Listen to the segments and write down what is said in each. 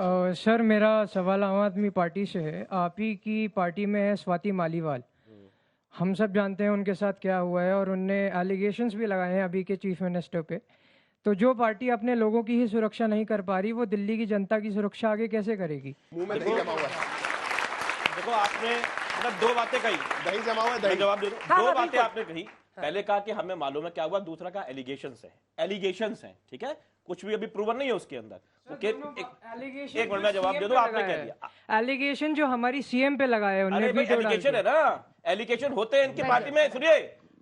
Sir मेरा सवाल आम आदमी पार्टी से है। आप ही की पार्टी में है स्वाति मालीवाल। हम सब जानते हैं उनके साथ क्या हुआ है और उनने एलिगेशंस भी लगाए हैं अभी के चीफ मिनिस्टर पे। तो जो पार्टी अपने लोगों की ही सुरक्षा नहीं कर पा रही, वो दिल्ली की जनता की सुरक्षा आगे कैसे करेगी? मुंह में दही जमा हुआ है। देखो आपने मतलब दो बातें कही, दही जमा हुआ है, दही। जवाब दे दो। दो बातें आपने कही। पहले कहा कि हमें मालूम है क्या हुआ, दूसरा कहा एलिगेशंस हैं, ठीक है, कुछ भी अभी प्रूवन नहीं है उसके अंदर। एक मिनट में जवाब दे दो। आपने कह दिया एलिगेशन जो हमारी सीएम पे लगाया है उन्होंने। एलिगेशन है ना, एलिगेशन होते हैं इनकी पार्टी में। सुनिए,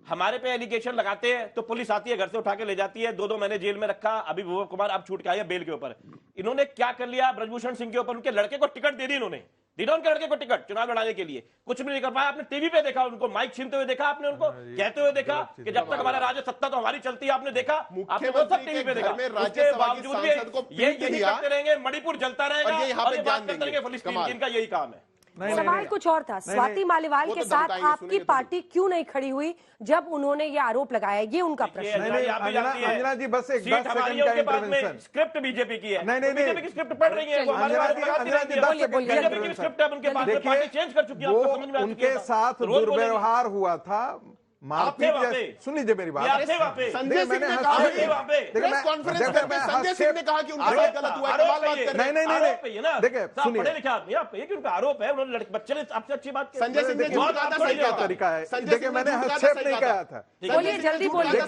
हमारे पे एलिगेशन लगाते हैं तो पुलिस आती है, घर से उठा के ले जाती है, 2-2 महीने जेल में रखा। अभी विवेक कुमार अब छूट के आया बेल के ऊपर। इन्होंने क्या कर लिया ब्रजभूषण सिंह के ऊपर, उनके लड़के को टिकट दे दी इन्होंने, उनके लड़के को टिकट चुनाव लड़ाने के लिए। कुछ भी नहीं कर पाया। आपने टीवी पे देखा उनको माइक छीनते हुए देखा, आपने उनको कहते हुए देखा कि जब तक हमारा राज्य सत्ता तो हमारी चलती है। आपने देखा, आपने वो सब टीवी पे देखा। उसके बावजूद भी यही करते रहेंगे, मणिपुर जलता रहेगा और ये बात करते रहेंगे फिलिस्तीन की। इनका यही काम है। सवाल कुछ और था। स्वाति मालीवाल के साथ आपकी पार्टी क्यों नहीं खड़ी हुई जब उन्होंने ये आरोप लगाया? ये उनका प्रश्न है। अंजना जी बस एक 10 सेकंड का इंटरवेंशन। स्क्रिप्ट बीजेपी की है। नहीं बीजेपी की स्क्रिप्ट पढ़ रही है वो। बीजेपी की स्क्रिप्ट है उनके पास, पार्टी चेंज कर चुकी है। आपको समझ में आ उनके साथ दुर्व्यवहार हुआ था, मारपीट। सुन लीजिए मेरी बात। संजय सिंह ने कहा, प्रेस कॉन्फ्रेंस करके संजय सिंह ने कहा कि उनके साथ गलत हुआ है। कमाल बात कर रहे हैं। नहीं देखिए सुनिए, पढ़े लिखे आदमी आप, ये उनका आरोप है। उन्होंने बच्चे ने आपसे अच्छी बात की। संजय सिंह ने झूठ कहा था, सही कहा था। तरीका है। देखिए मैंने हस्तक्षेप नहीं कहा था। बोलिए जल्दी बोलिए।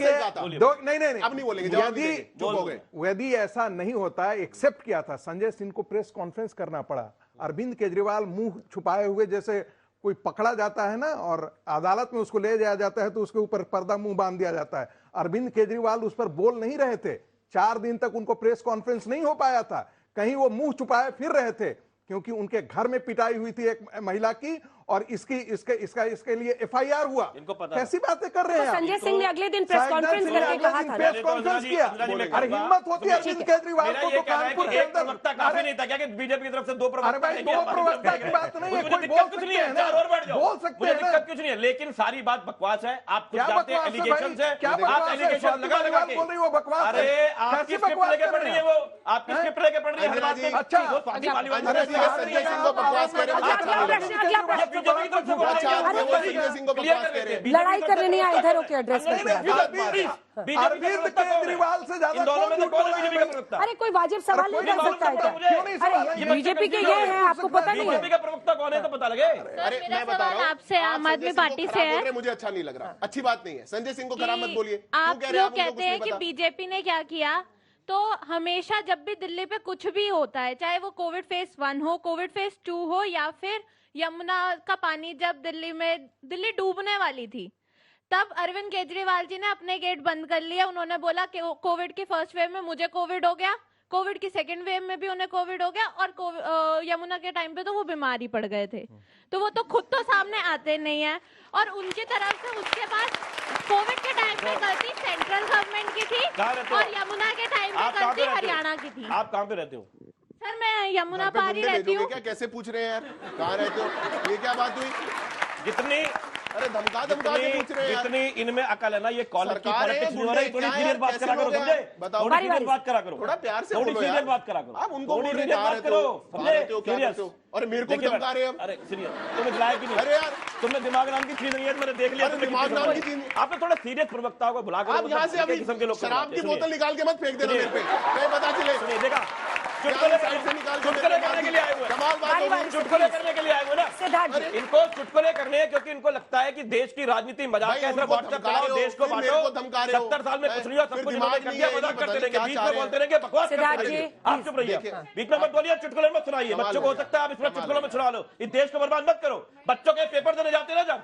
नहीं अब नहीं बोलेंगे, जवाब दीजिए, चुप हो गए। यदि ऐसा नहीं होता, एक्सेप्ट किया था, संजय सिंह को प्रेस कॉन्फ्रेंस करना पड़ा। अरविंद केजरीवाल मुंह छुपाए हुए, जैसे कोई पकड़ा जाता है ना और अदालत में उसको ले जाया जाता है तो उसके ऊपर पर्दा मुंह बांध दिया जाता है। अरविंद केजरीवाल उस पर बोल नहीं रहे थे। 4 दिन तक उनको प्रेस कॉन्फ्रेंस नहीं हो पाया था। कहीं वो मुंह छुपाए फिर रहे थे क्योंकि उनके घर में पिटाई हुई थी एक महिला की और इसके लिए एफआईआर हुआ। इनको पता कैसी बातें कर रहे हैं? संजय सिंह ने अगले दिन प्रेस कॉन्फ्रेंस करके कहा था। प्रेस कॉन्फ्रेंस किया। अरे हिम्मत होती है अरविंद केजरीवाल को तो कानपुर के अंदर काफी नहीं था क्या कि बीजेपी की तरफ से 2 प्रवक्ता? अरे भाई 2 प्रवक्ता की बात नहीं है, कोई बोल सकते हैं ना, बोल सकते हैं, दिक्कत कुछ नहीं है। लेकिन सारी बात बकवास है। आप खुद जानते हैं एलिगेशन है। क्या आप एलिगेशन लगा के बोल रही हो बकवास? अरे आप किस स्क्रिप्ट लेके पढ़ रही है वो? आप किस स्क्रिप्ट लेके पढ़ रही है हर बात में? अच्छा स्वाति मालीवाल संजय सिंह को बकवास कर लड़ाई करने नहीं आए इधर होके एड्रेस करके। अरविंद केजरीवाल से ज्यादा कौन झूठ बोल रहा है? अरे कोई वाजिब सवाल नहीं कर सकता है क्या? अरे बीजेपी के ये है, आपको पता नहीं है? बीजेपी का प्रवक्ता कौन है तो पता लगे। अरे मैं बता रहा हूँ आपसे, आम आदमी पार्टी से है। मुझे अच्छा नहीं लग रहा, अच्छी बात नहीं है। संजय सिंह को खराब मत बोलिए। आप लोग कहते हैं कि बीजेपी ने क्या किया, तो हमेशा जब भी दिल्ली पे कुछ भी होता है, चाहे वो कोविड फेज 1 हो, कोविड फेज 2 हो, या फिर यमुना का पानी जब दिल्ली डूबने वाली थी, तब अरविंद केजरीवाल जी ने अपने गेट बंद कर लिए। उन्होंने बोला कि कोविड की फर्स्ट वेव में मुझे कोविड हो गया, कोविड की सेकंड वेव में भी उन्हें कोविड हो गया, और यमुना के टाइम पे तो वो बीमार ही पड़ गए थे। तो वो तो खुद तो सामने आते नहीं है। और उनकी तरफ से उसके बाद कोविड के टाइम पे गलती सेंट्रल गवर्नमेंट की थी और यमुना के टाइम पे गलती हरियाणा की थी। आप कहाँ पे रहते हो? सर मैं यमुना पार ही रहती हूँ। क्या कैसे पूछ रहे हैं यार, कहाँ रहते हो? ये क्या बात हुई? जितनी अरे धमका के पूछ रहे हैं। जितनी इनमें अकल है ना, ये कॉलेज की पॉलिटिक्स नहीं हो रही। थोड़ी सीरियस बात करा करो, समझे? बताओ, थोड़ी सीरियस बात करा करो, थोड़ा प्यार से थोड़ी बोलो सीरियस यार। बात करा करो। आप उनको थोड़ी बोल रहे सीरियस बात करो, सीरियस। और मेरे को भी धमका रहे हैं। अरे सीरियस, तुम्हें दिलाया कि नहीं? अरे यार तुमने दिमाग नाम की चीज नहीं है, मैंने देख लिया। दिमाग नाम की चीज आपने थोड़ा सीरियस प्रवक्ताओं को बुला कर आप यहाँ से अभी शराब की बोतल निकाल के मत फेंक देना मेरे पे, पता चले। देखा, चुटकुले करने के लिए आए हुए, चुटकुले करने के लिए आए हुए ना। इनको चुटकुले करने हैं क्योंकि इनको लगता है कि देश की राजनीति मजाक कैसे व्हाट्सएप चलाओ, देश को बांटो। 70 साल में कुछ नहीं हुआ, सब कुछ इन्होंने कर दिया। मजाक करते रहेंगे, बीच में बोलते रहेंगे, बकवास करते रहेंगे। आप चुप रहिए, बीच में मत बोलिए, चुटकुले मत सुनाइए। बच्चों को हो सकता है आप इसमें चुटकुलों में सुना लो। इस देश को बर्बाद मत करो। बच्चों के पेपर देने जाते ना,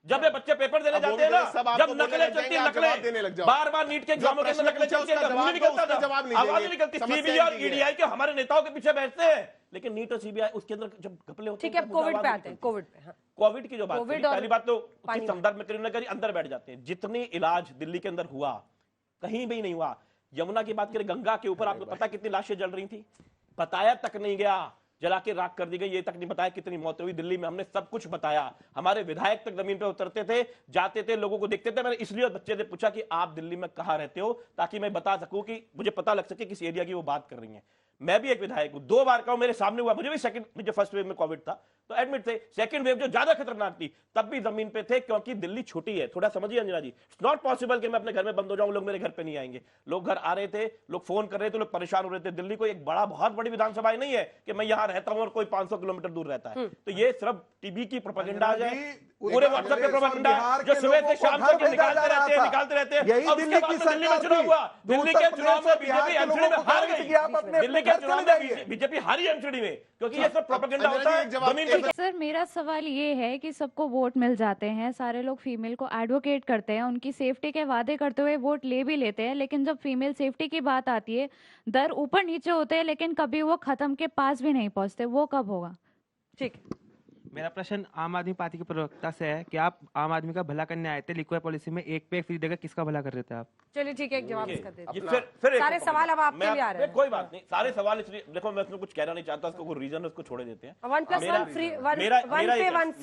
जब ये बच्चे पेपर देने जाते हैं ना, जब नकलें चलती हैं, नकलें बार-बार नीट के एग्जामों के अंदर नकलें चलती हैं, नहीं निकलता था, आवाज नहीं निकलती। सीबीआई और ईडीआई के हमारे नेताओं के पीछे बैठते हैं, लेकिन नीट और सीबीआई उसके अंदर जब घपले होते हैं। ठीक है, कोविड पे आते हैं। कोविड पे, कोविड की जो बात है, पहली बात तो किस संदर्भ में करी, अंदर बैठ जाते हैं। जितनी इलाज दिल्ली के अंदर हुआ, कहीं भी नहीं हुआ। यमुना की बात करें, गंगा के ऊपर आपको पता कितनी लाशें जल रही थी? बताया तक नहीं गया, जला के राख कर दी गई। ये तक नहीं बताया कितनी मौतें हुई दिल्ली में, हमने सब कुछ बताया। हमारे विधायक तक जमीन पे उतरते थे, जाते थे, लोगों को देखते थे। मैंने इसलिए बच्चे से पूछा कि आप दिल्ली में कहां रहते हो, ताकि मैं बता सकूं कि मुझे पता लग सके किस एरिया की वो बात कर रही हैं। मैं भी एक विधायक हूं, 2 बार का हूं, मेरे सामने हुआ, मुझे भी सेकंड, फर्स्ट वेव में कोविड था तो एडमिट थे, सेकंड वेव जो ज्यादा खतरनाक थी तब भी जमीन पे थे, क्योंकि दिल्ली छोटी है, थोड़ा समझिए अंजना जी। इट्स नॉट पॉसिबल कि मैं अपने घर में बंद हो जाऊं, लोग मेरे घर पे नहीं आएंगे। लोग घर आ रहे थे, लोग फोन कर रहे थे, लोग परेशान हो रहे थे। दिल्ली कोई एक बहुत बड़ी विधानसभा नहीं है कि मैं यहां रहता हूं और कोई 500 किलोमीटर दूर रहता है। तो ये सिर्फ टीवी की प्रोपेगेंडा है, पूरे व्हाट्सएप पे प्रोपेगेंडा जो सुबह से शाम तक निकालते रहते हैं। यही दिल्ली की दिल्ली में चुनाव हुआ, दिल्ली के चुनाव में बीजेपी एमसीडी में हार गई, दिल्ली के चुनाव में बीजेपी हारी एमसीडी में, क्योंकि ये सब प्रोपेगेंडा होता है जमीन पे। सर मेरा सवाल ये है कि सबको वोट मिल जाते हैं, सारे लोग फीमेल को एडवोकेट करते हैं, उनकी सेफ्टी के वादे करते हुए वोट ले भी लेते हैं, लेकिन जब फीमेल सेफ्टी की बात आती है दर ऊपर नीचे होते हैं, लेकिन कभी वो खत्म के पास भी नहीं पहुंचते, वो कब होगा? ठीक, मेरा प्रश्न आम आदमी पार्टी के प्रवक्ता से है कि आप आम आदमी का भला करने आए थे, लिक्विड पॉलिसी में एक पे एक फ्री देकर किसका भला कर रहे थे आप? चलिए ठीक है, एक जवाब इसका दे दीजिए। फिर सारे सवाल अब आपके लिए आ रहे हैं। कोई बात नहीं, सारे सवाल इसलिए देखो, मैं उसमें कुछ कहना नहीं चाहता, उसको कोई रीजन उसको छोड़े देते हैं। 1+1 फ्री,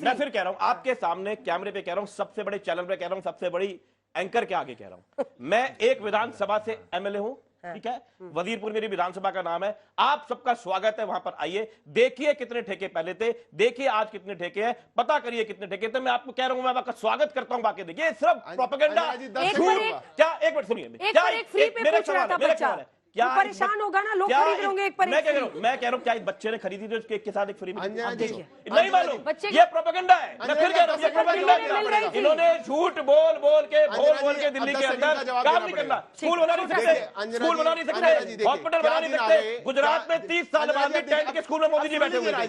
मैं फिर कह रहा हूं आपके सामने कैमरे पे कह रहा हूं, सबसे बड़े चैनल पे कह रहा हूं, सबसे बड़ी एंकर के आगे कह रहा हूं, मैं एक विधानसभा से एमएलए हूं, ठीक है, वजीरपुर मेरी विधानसभा का नाम है। आप सबका स्वागत है, वहां पर आइए, देखिए कितने ठेके पहले थे, देखिए आज कितने ठेके हैं, पता करिए कितने ठेके थे। मैं आपको कह रहा हूं, मैं आपका स्वागत करता हूं, बाकी देखिए सिर्फ प्रोपेगेंडा। क्या एक मिनट सुनिए, मेरा सवाल है, क्या परेशान होगा ना लोग, खरीद होंगे एक पर मैं कह रहा हूँ क्या इस बच्चे ने खरीदी थी उसके साथ एक फ्री में? नहीं मालूम, ये प्रोपेगेंडा है। मैं फिर कह रहा हूँ ये प्रोपेगेंडा है। इन्होंने झूठ बोल बोल के दिल्ली के अंदर काम नहीं करना, स्कूल बना नहीं सकते, स्कूल बना नहीं सकते, हॉस्पिटल बना नहीं सकते। गुजरात में 30 साल बाद में टेंट के स्कूल में मोदी जी बैठे हुए थे,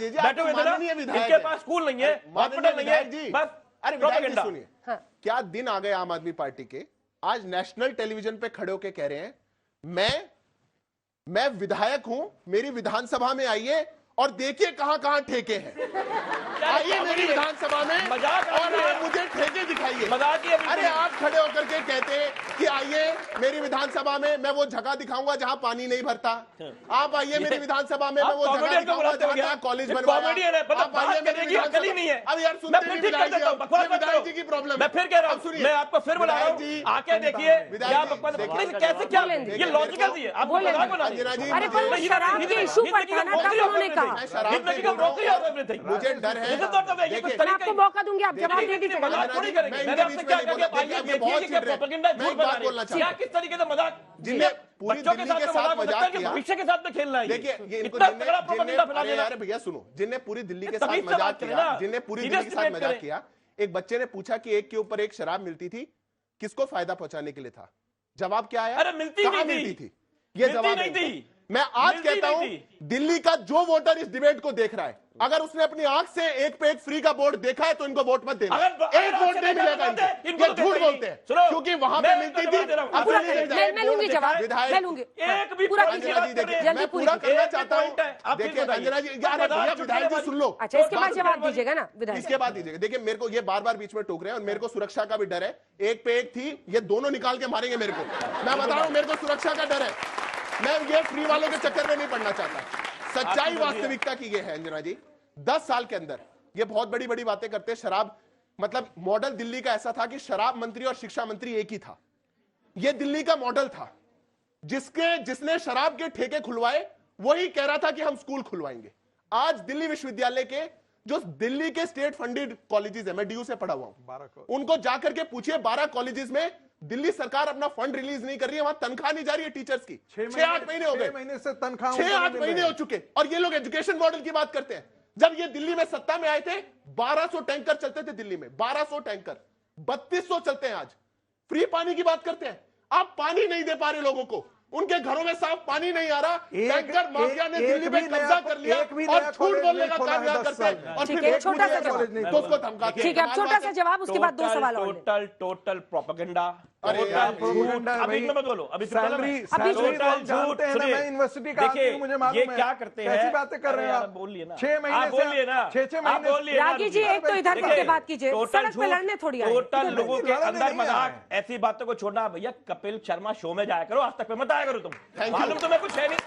इनके पास स्कूल नहीं है, हॉस्पिटल नहीं है, बस प्रोपेगेंडा। सुनिए, क्या दिन आ गए आम आदमी पार्टी के, आज नेशनल टेलीविजन पे खड़े होकर कह रहे हैं मैं विधायक हूं, मेरी विधानसभा में आइए और देखिए कहां कहां ठेके हैं, आइए मेरी विधानसभा में और आप मुझे ठेके दिखाइए। अरे आप खड़े होकर के कहते हैं कि आइए मेरी विधानसभा में, मैं वो जगह दिखाऊंगा जहां पानी नहीं भरता। आप आइए मेरी विधानसभा में, मैं वो जगह दिखाऊंगा जहां नया कॉलेज बनवाया। आप आइए मेरी विधानसभा। अब यार सुनते नहीं विधायक जी की प्रॉब्लम। मैं फिर कह रहा हूं, मैं आपको फिर बुला रहा हूं, आके देखिए कैसे, क्या ये लॉजिकल है? आप मुझे डर है, मैं आपको मौका दूंगी, आप जवाब दे दीजिए। किस तरीके से मजाक, जिनने पूरी दिल्ली के साथ मजाक किया, भविष्य के साथ में खेलना है। देखिए ये इनको भैया सुनो, जिनने पूरी दिल्ली के साथ मजाक किया, जिनने पूरी दिल्ली के साथ मजाक किया, एक बच्चे ने पूछा कि एक के ऊपर एक शराब मिलती थी, किसको फायदा पहुंचाने के लिए था? जवाब क्या आया? अरे मिलती थी, ये जवाब नहीं थी। मैं आज कहता हूं, दिल्ली का जो वोटर इस डिबेट को देख रहा है, अगर उसने अपनी आंख से एक पे एक फ्री का बोर्ड देखा है तो इनको वोट मत देना। एक वोट नहीं मिलेगा इनको, झूठ बोलते हैं, क्योंकि वहां पे मिलती थी। मैं लूंगी जवाब, मैं लूंगी, एक भी पूरा मैं पूरा करना चाहता हूं। देखिए अंजना जी, विधायक जी सुन लो। अच्छा, इसके बाद जवाब दीजिएगा ना विधायक, इसके बाद दीजिएगा। देखिए मेरे को ये बार बार बीच में टोक रहे हैं और मेरे को सुरक्षा का भी डर है। एक पे एक थी, ये दोनों निकाल के मारेंगे मेरे को, मैं बता रहा हूं, मेरे को सुरक्षा का डर है। मैं ये फ्री वालों के चक्कर में नहीं पड़ना चाहता। सच्चाई वास्तविकता की ये है अंजना जी, 10 साल के अंदर ये बहुत बड़ी बड़ी बातें करते हैं। शराब मतलब मॉडल दिल्ली का ऐसा था कि शराब मंत्री और शिक्षा मंत्री एक ही था। ये दिल्ली का मॉडल था, जिसने शराब के ठेके खुलवाए वही कह रहा था कि हम स्कूल खुलवाएंगे। आज दिल्ली विश्वविद्यालय के जो दिल्ली के स्टेट फंडेड कॉलेजेस है, मैं डीयू से पढ़ा हुआ हूं, उनको जाकर के पूछिए 12 कॉलेजेस में दिल्ली सरकार अपना फंड रिलीज नहीं कर रही है, वहां तनख्वाह नहीं जा रही है टीचर्स की। 6-8 महीने हो गए, 6 महीने से तनख्वाह 6-8 महीने हो चुके, और ये लोग एजुकेशन मॉडल की बात करते हैं। जब ये दिल्ली में सत्ता में आए थे 1200 टैंकर चलते थे दिल्ली में, 1200 टैंकर, 3200 चलते हैं आज। फ्री पानी की बात करते हैं, आप पानी नहीं दे पा रहे लोगों को, उनके घरों में साफ पानी नहीं आ रहा। टैंकर माफिया ने दिल्ली में कब्जा कर लिया और झूठ बोलने का काम करते हैं और फिर छोटा सा जवाब तो उसको धमकाते हैं। ठीक है, छोटा सा जवाब, उसके बाद 2 सवाल और। Total propaganda. अरे अभी मत बोलो, अभी जानते हैं ना, मैं यूनिवर्सिटी का आदमी हूं, मुझे मालूम है। ये क्या करते हैं, ऐसी बातें कर रहे हैं आप। बोलिए ना, 6 महीने बोलिए ना, 6 महीने। रागी जी एक तो इधर करके बात कीजिए, सड़क पे लड़ने थोड़ी आए। टोटल लोगों के अंदर मजाक, ऐसी बातों को छोड़ना। भैया कपिल शर्मा शो में जाया करो, आज तक पे मत आया करो। तुम मालूम तुम्हें कुछ है नहीं,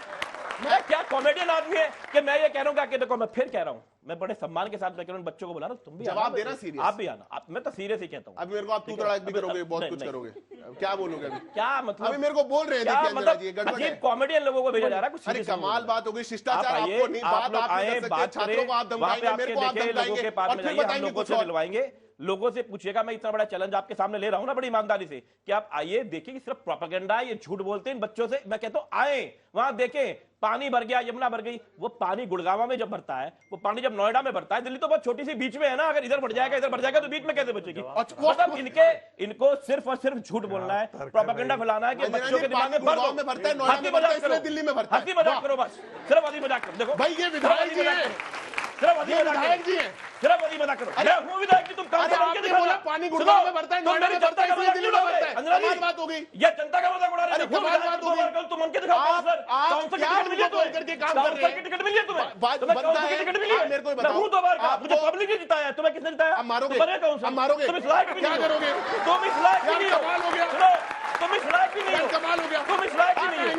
मैं क्या कॉमेडियन आदमी है कि मैं ये कह रहा हूँ कि देखो, मैं फिर कह रहा हूँ, मैं बड़े सम्मान के साथ मैं उन बच्चों को बुला रहा हूं, तुम भी जवाब देना सीरियस, आप भी आना, मैं तो सीरियस ही कहता हूं। अभी मेरे को आप तू तड़ाक भी करोगे, बहुत कुछ करोगे, क्या बोलोगे अभी? क्या मतलब? अभी मेरे को बोल रहे हैं देखिए अंजना जी, गड़बड़ है। कॉमेडियन लोगों को भेजा जा रहा है कुछ। अरे कमाल बात हो गई, शिष्टाचार आपको नहीं, बात आप नहीं कर सकते, छात्रों को आप धमकाएंगे, मेरे को आप धमकाएंगे और फिर बताएंगे कुछ और। दिलवाएंगे लोगों से पूछिएगा, मैं इतना बड़ा चैलेंज आपके सामने ले रहा हूं ना बड़ी ईमानदारी से कि आप आइए देखिए कि सिर्फ प्रोपेगेंडा है, ये झूठ बोलते हैं इन बच्चों से। मैं कहता हूं आए वहां देखें, पानी भर गया, यमुना भर गई। वो पानी गुड़गांव में जब भरता है, वो पानी जब नोएडा में भरता है, दिल्ली तो बहुत छोटी सी बीच में है ना, अगर इधर बढ़ जाएगा इधर बढ़ जाएगा तो बीच में कैसे बचेगी? मतलब इनको सिर्फ और सिर्फ झूठ बोलना है, प्रोपेगेंडा फैलाना है कि बच्चों के दिमाग में भर में भरता है, नोएडा में भरता है, इसलिए दिल्ली में भरता है। हंसी मजाक करो बस, सिर्फ हंसी मजाक करो। देखो भाई ये विधायक जी है, सिर्फ हंसी विधायक जी है, सिर्फ हंसी मजाक करो। अरे हूं विधायक जी, तुम काम करके दिखाओ। बोला पानी गुड़गांव में भरता है, नोएडा में भरता है, इसलिए दिल्ली में भरता है। कमाल बात हो गई, ये जनता का मजाक उड़ा रहे हैं। कमाल बात हो गई। तुम उनके दिखाओ सर, आप क्या मुझे बोल करके काम कर रहे हैं? टिकट मिली है तुम्हें? तुम्हें काउंसिल की टिकट मिली है? मेरे को बताओ। मैं हूं 2 बार का, मुझे पब्लिक ने जिताया, तुम्हें किसने जिताया? अब मारोगे, बने काउंसिल, अब मारोगे, तुम इस लायक भी क्या नहीं हो। करोगे? तुम इस लायक भी नहीं हो। कमाल हो गया, तुम इस लायक भी नहीं हो। कमाल हो गया, तुम इस लायक भी नहीं हो।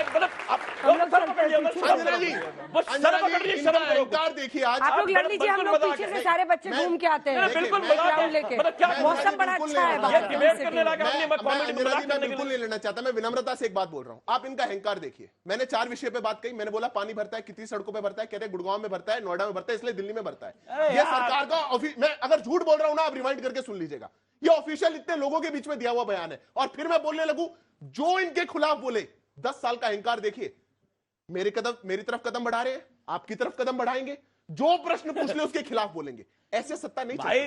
मतलब आप सर पकड़ लिया, अंजना जी, वो सर पकड़ लिया, शर्म करो। इंकार देखिए आज आप लोग लड़ लीजिए, हम लोग पीछे से सारे बच्चे घूम के आते हैं, बिल्कुल ग्राउंड लेके। मौसम बड़ा अच्छा है, डिबेट करने लगा, मैं बिल्कुल नहीं लेना चाहता, मैं विनम्रता से एक बात बोल रहा हूं। आप इनका अहंकार देखिए, मैंने 4 विषय पे बात कही, मैंने बोला पानी भरता है, कितनी सड़कों पे भरता है, कहते हैं गुड़गांव में भरता है, नोएडा में भरता है, इसलिए दिल्ली में भरता है। ये सरकार का मैं अगर झूठ बोल रहा हूं ना, आप रिवाइंड करके सुन लीजिएगा, ये ऑफिशियल इतने लोगों के बीच में दिया हुआ बयान है। और फिर मैं बोलने लगूं, जो इनके खिलाफ बोले, 10 साल का अहंकार देखिए, मेरी तरफ कदम बढ़ा रहे हैं, आपकी तरफ कदम बढ़ाएंगे, जो प्रश्न पूछ ले उसके खिलाफ बोलेंगे। ऐसे सत्ता नहीं भाई,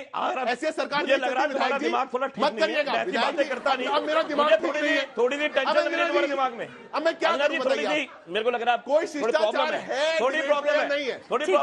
ऐसे सरकार मुझे लग रहा है तुम्हारा दिमाग थोड़ा ठीक मत करिएगा, नहीं है, बातें करता नहीं। अब मेरा दिमाग थोड़ी सी टेंशन है तुम्हारे दिमाग में। अब मैं क्या करूं बताइए? मेरे को लग रहा है कोई शिष्टाचार है, थोड़ी प्रॉब्लम है, नहीं है। थोड़ी